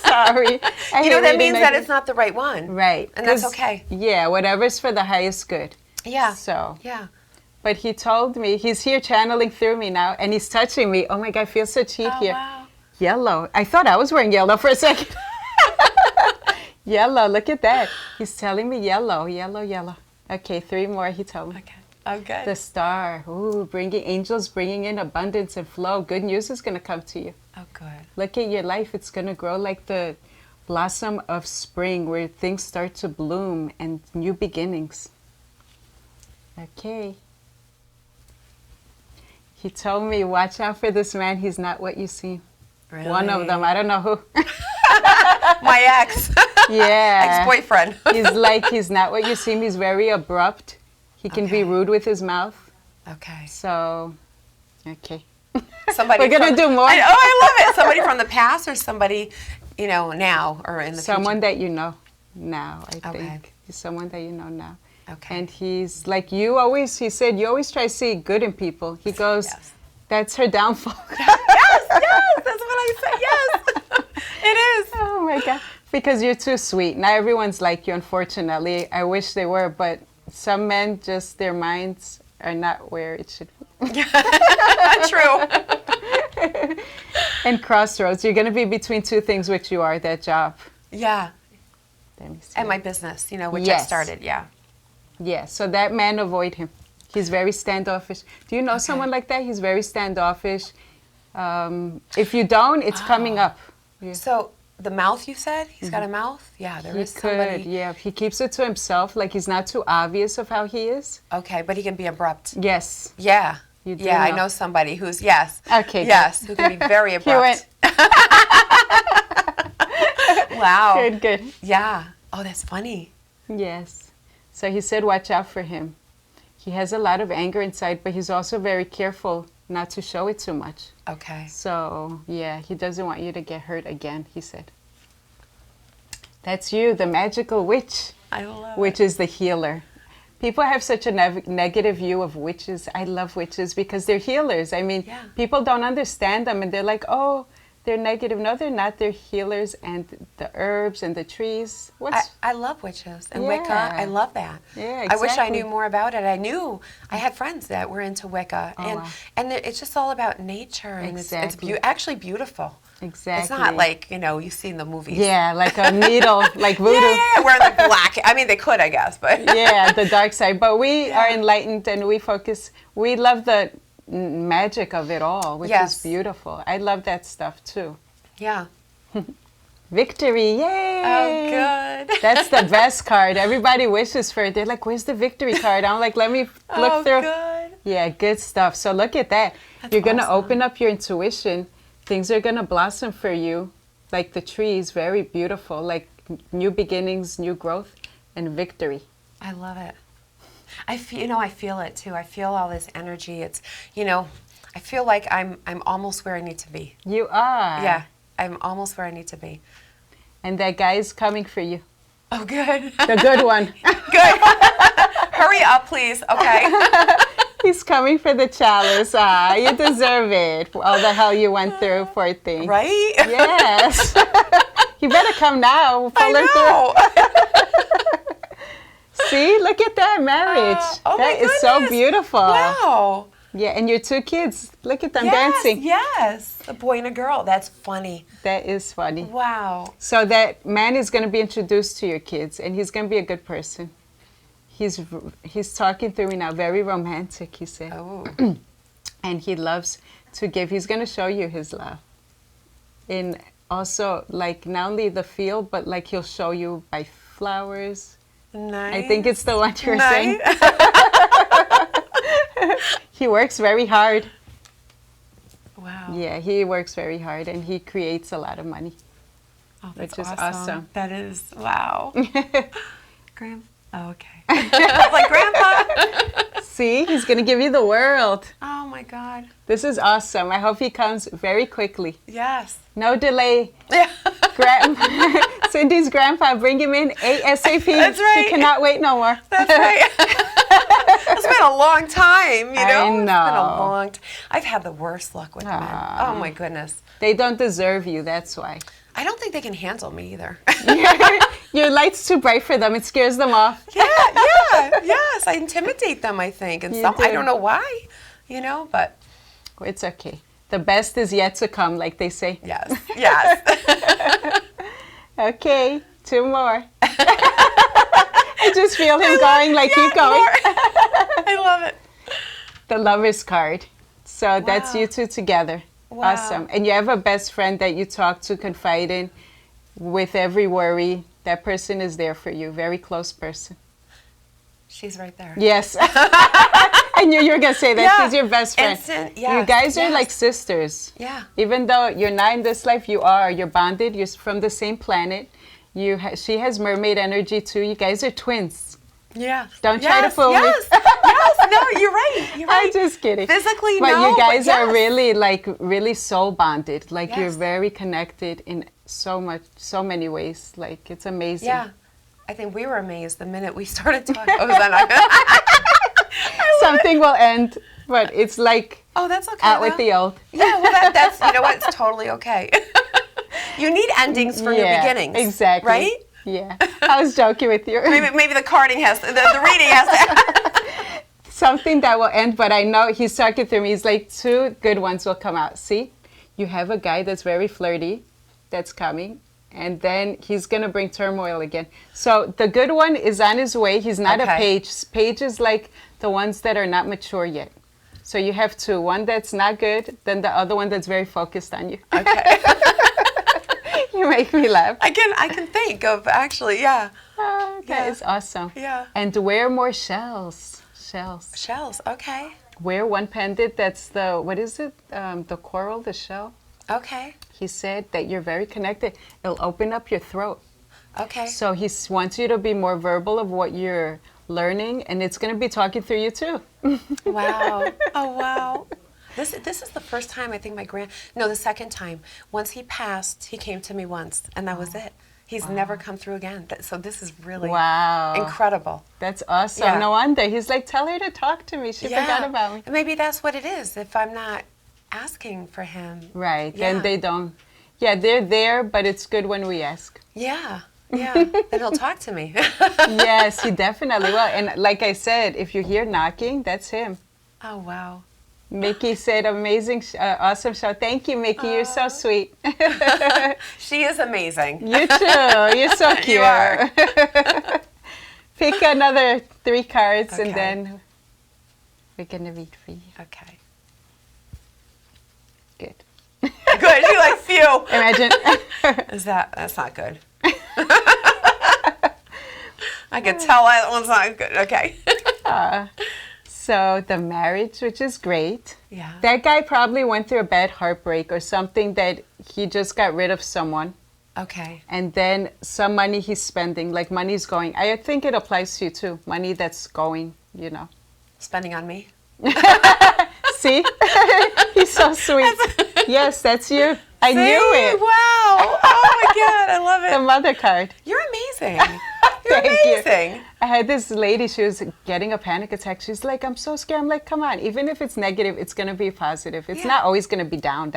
Sorry. That means that it's not the right one. Right. And that's okay. Yeah, whatever's for the highest good. Yeah. So. Yeah. But he told me, he's here channeling through me now, and he's touching me. Oh my God, I feel so cheap here. Wow. Yellow. I thought I was wearing yellow for a second. Yellow, look at that. He's telling me yellow. Okay, 3 more, he told me. Okay. Oh, good. The star. Ooh, angels bringing in abundance and flow. Good news is going to come to you. Oh, good. Look at your life. It's going to grow like the blossom of spring where things start to bloom and new beginnings. Okay. He told me, watch out for this man. He's not what you see. Really? One of them. I don't know who. My ex. Yeah. Ex-boyfriend. He's not what you seem. He's very abrupt. He can be rude with his mouth. Okay. So, okay. Somebody We're going to do more. I love it. Somebody from the past or somebody, now or in the Someone future? that you know now, I think. He's someone that you know now. Okay. And he's like you always, he said, you always try to see good in people. He goes, that's her downfall. Yes, that's what I said, yes. It is. Oh my God. Because you're too sweet. Not everyone's like you, unfortunately. I wish they were, but some men, just their minds are not where it should be. True. And crossroads. You're going to be between two things, which you are, that job. Yeah. Let me see. And my business, you know, which I started, yeah. Yeah, so that man, avoid him. He's very standoffish. Do you know someone like that? He's very standoffish. If you don't, it's coming up. Yeah. So the mouth, you said? He's got a mouth? Yeah, there is somebody. Yeah, he keeps it to himself. Like, he's not too obvious of how he is. Okay, but he can be abrupt. Yes. Yeah. You do yeah, know. I know somebody who's, yes. Okay. Yes, who can be very abrupt. He went. Wow. Good, good. Yeah. Oh, that's funny. Yes. So he said, watch out for him. He has a lot of anger inside, but he's also very careful not to show it too much. Okay. So, yeah, he doesn't want you to get hurt again, he said. That's you, the magical witch. I love Which is the healer. People have such a negative view of witches. I love witches because they're healers. I mean, people don't understand them and they're like, oh, they're negative. No, they're not. They're healers, and the herbs and the trees. I love witches and Wicca. I love that. Yeah, exactly. I wish I knew more about it. I had friends that were into Wicca, and it's just all about nature, and it's actually beautiful. Exactly. It's not like, you know, you see in the movies. Yeah, like a needle, like voodoo. Yeah, wearing the black. I mean, they could, I guess, but. Yeah, the dark side. But we are enlightened, and we love the magic of it all, which is beautiful. I love that stuff too. Yeah. Victory, yay! Oh, good. That's the best card. Everybody wishes for it. They're like, where's the victory card? I'm like, let me look through. Good. Yeah, good stuff. So look at that. You're going to open up your intuition. Things are going to blossom for you, like the trees, very beautiful, like new beginnings, new growth, and victory. I love it. I feel it too. I feel all this energy. It's, I feel like I'm almost where I need to be. You are. Yeah, I'm almost where I need to be. And that guy is coming for you. Oh, good. The good one. Good. Hurry up, please. Okay. He's coming for the chalice. You deserve it. All the hell you went through, poor thing. Right? Yes. You better come now. I know. See, look at that marriage. That is so beautiful. Wow. Yeah, and your two kids, look at them dancing. Yes, a boy and a girl. That's funny. That is funny. Wow. So that man is going to be introduced to your kids, and he's going to be a good person. He's talking through me now, very romantic, he said. Oh. And he loves to give. He's going to show you his love. And also, like, not only the field, but like he'll show you by flowers. Nice. I think it's the one you're saying. He works very hard. Wow. Yeah, he works very hard, and he creates a lot of money. Oh, that's which is awesome. That is, wow. Oh, okay. I was like, Grandpa. See, he's going to give you the world. Oh, my God. This is awesome. I hope he comes very quickly. Yes. No delay. Yeah. Cindy's grandpa, bring him in ASAP. That's right. He cannot wait no more. That's right. It's been a long time, you know? I know. It's been a long time. I've had the worst luck with men. Oh, my goodness. They don't deserve you, that's why. I don't think they can handle me either. Your light's too bright for them. It scares them off. Yes. I intimidate them, I think. And I don't know why, but. It's okay. The best is yet to come, like they say. Yes. Okay, 2 more. I just feel him going, like, keep going. More. I love it. The Lover's card. So that's you two together. Wow. Awesome. And you have a best friend that you talk to, confide in, with every worry. That person is there for you. Very close person. She's right there. Yes. I knew you were going to say that. She's your best friend. You guys are like sisters. Yeah. Even though you're not in this life, you are. You're bonded. You're from the same planet. She has mermaid energy too. You guys are twins. Yeah. Don't try to fool me. Yes. No, you're right. I'm just kidding. Physically, but no. You guys but are really soul bonded. Like, you're Yes. very connected in so many ways. Like, it's amazing. Yeah. I think we were amazed the minute we started talking. Oh, was that not Something will end, but it's like oh, that's okay. out with the old. Yeah, well, that's you know what? It's totally okay. You need endings for new beginnings. Exactly. Right? Yeah. I was joking with you. Maybe the carding has to, the reading has to. Something that will end, but I know he's talking through me. He's like, 2 good ones will come out. See, you have a guy that's very flirty that's coming, and then he's going to bring turmoil again. So the good one is on his way. He's not a page. Page is like the ones that are not mature yet. So you have 2. One that's not good, then the other one that's very focused on you. Okay. You make me laugh. I can think of actually, yeah. That is awesome. Yeah. And wear more shells. Shells, okay. Wear one pendant that's the, what is it? The coral, the shell. Okay. He said that you're very connected. It'll open up your throat. Okay. So he wants you to be more verbal of what you're learning, and it's going to be talking through you too. Wow. Oh, wow. This is the first time I think the second time. Once he passed, he came to me once, and that was it. He's never come through again. So this is really incredible. That's awesome. Yeah. No wonder. He's like, tell her to talk to me. She forgot about me. Maybe that's what it is. If I'm not asking for him. Right. Then they don't. Yeah, they're there, but it's good when we ask. Yeah. Yeah. Then he'll talk to me. Yes, he definitely will. And like I said, if you hear knocking, that's him. Oh, wow. Mickey said, amazing, awesome show. Thank you, Mickey. You're so sweet. She is amazing. You too. You're so cute. You are. Pick another 3 cards, and then we're going to read for you. Okay. Good. Good. You're like, phew. Imagine. That's not good. I could tell that one's not good. Okay. So the marriage, which is great. Yeah. That guy probably went through a bad heartbreak or something that he just got rid of someone. Okay. And then some money he's spending, like money's going. I think it applies to you too. Money that's going, you know. Spending on me? See? He's so sweet. Yes, that's you. I knew it. Wow. Oh my God, I love it. The mother card. You're amazing. You're Thank amazing. you. I had this lady, she was getting a panic attack. She's like, I'm so scared. I'm like, come on. Even if it's negative, it's going to be positive. It's not always going to be down.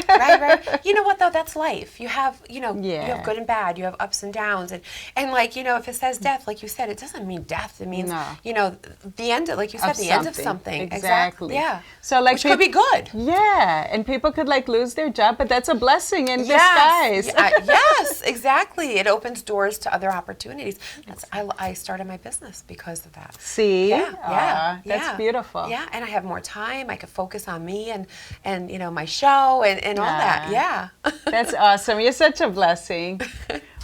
Right. You know what, though? That's life. You have, you have good and bad. You have ups and downs. And like, if it says death, like you said, it doesn't mean death. It means, the end, like you said, the end of something. Exactly. Yeah. So like, which could be good. Yeah. And people could like lose their job, but that's a blessing in disguise. Yes, exactly. It opens doors to other opportunities. I started my business because of that. See? Yeah. That's beautiful. Yeah, and I have more time. I could focus on me and my show and all that. Yeah. That's awesome. You're such a blessing.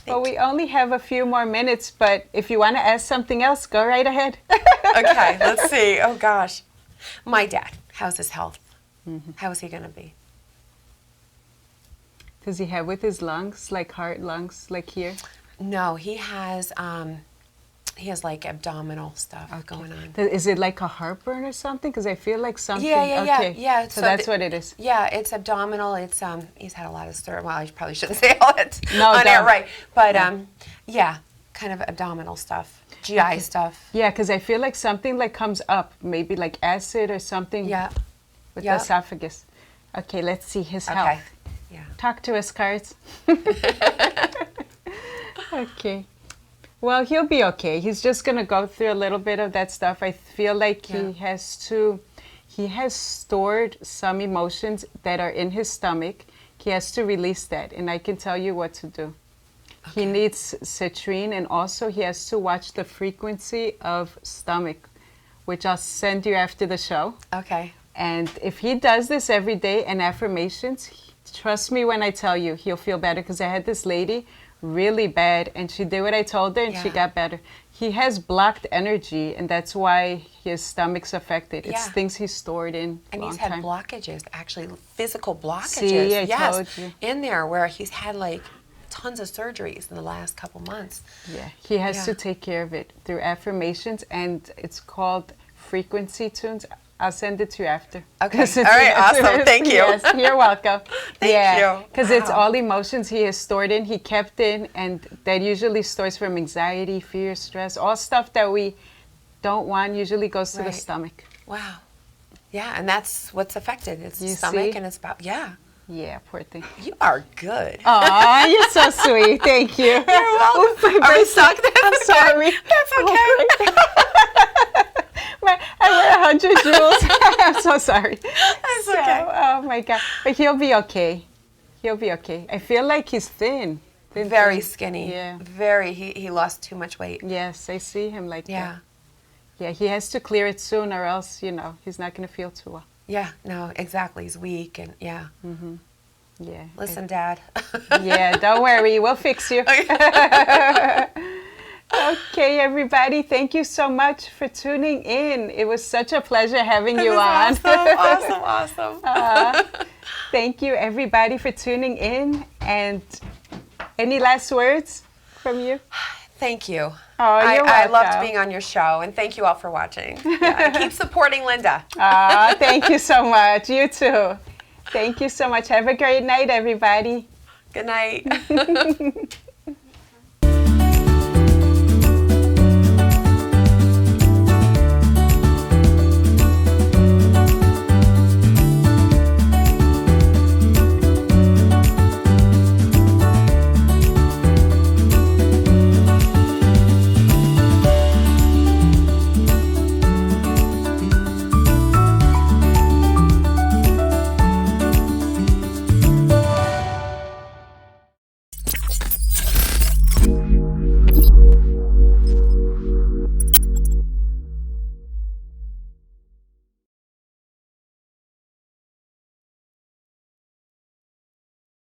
Well, we only have a few more minutes, but if you want to ask something else, go right ahead. Okay, let's see. Oh, gosh. My dad, how's his health? Mm-hmm. How is he going to be? Does he have with his lungs, like heart lungs, like here? No, he has like abdominal stuff going on. Is it like a heartburn or something? Because I feel like something. Yeah. So that's what it is. Yeah, it's abdominal. It's he's had a lot of surgery. Well, I probably shouldn't say all that on air, right? But kind of abdominal stuff, GI stuff. Yeah, because I feel like something like comes up, maybe like acid or something. Yeah. With the esophagus. Okay, let's see his health. Okay. Yeah. Talk to us, cards. Okay. Well, he'll be okay. He's just going to go through a little bit of that stuff. I feel like he has stored some emotions that are in his stomach. He has to release that, and I can tell you what to do. Okay. He needs citrine, and also he has to watch the frequency of stomach, which I'll send you after the show. Okay. And if he does this every day and affirmations, trust me when I tell you, he'll feel better, because I had this lady really bad, and she did what I told her, and she got better. He has blocked energy, and that's why his stomach's affected. It's things he stored in and long he's had time. Blockages, actually physical blockages. See, I told you. In there, where he's had like tons of surgeries in the last couple months. Yeah, he has to take care of it through affirmations, and it's called frequency tunes. I'll send it to you after. Okay. All right. Awesome. Thank you. Yes, you're welcome. Thank you. Because it's all emotions he has stored in, he kept in, and that usually stores from anxiety, fear, stress, all stuff that we don't want usually goes to the stomach. Wow. Yeah, and that's what's affected. It's the stomach, and it's about, Yeah, poor thing. You are good. Aw, you're so sweet. Thank you. You're welcome. Are we stuck? I'm sorry. That's okay. I wear 100 jewels. I'm so sorry. That's okay. Oh my God. But he'll be okay. He'll be okay. I feel like he's thin. Very skinny. Yeah. Very. He lost too much weight. Yes, I see him like that. Yeah. Yeah, he has to clear it soon or else, he's not going to feel too well. Yeah, no, exactly. He's weak and yeah. Mm-hmm. Yeah. Listen, Dad. Yeah, don't worry. We'll fix you. Okay, everybody. Thank you so much for tuning in. It was such a pleasure having you on. Awesome. Thank you, everybody, for tuning in. And any last words from you? Thank you. Oh, you're welcome. I loved being on your show, and thank you all for watching. Yeah, keep supporting Linda. Thank you so much. You too. Thank you so much. Have a great night, everybody. Good night.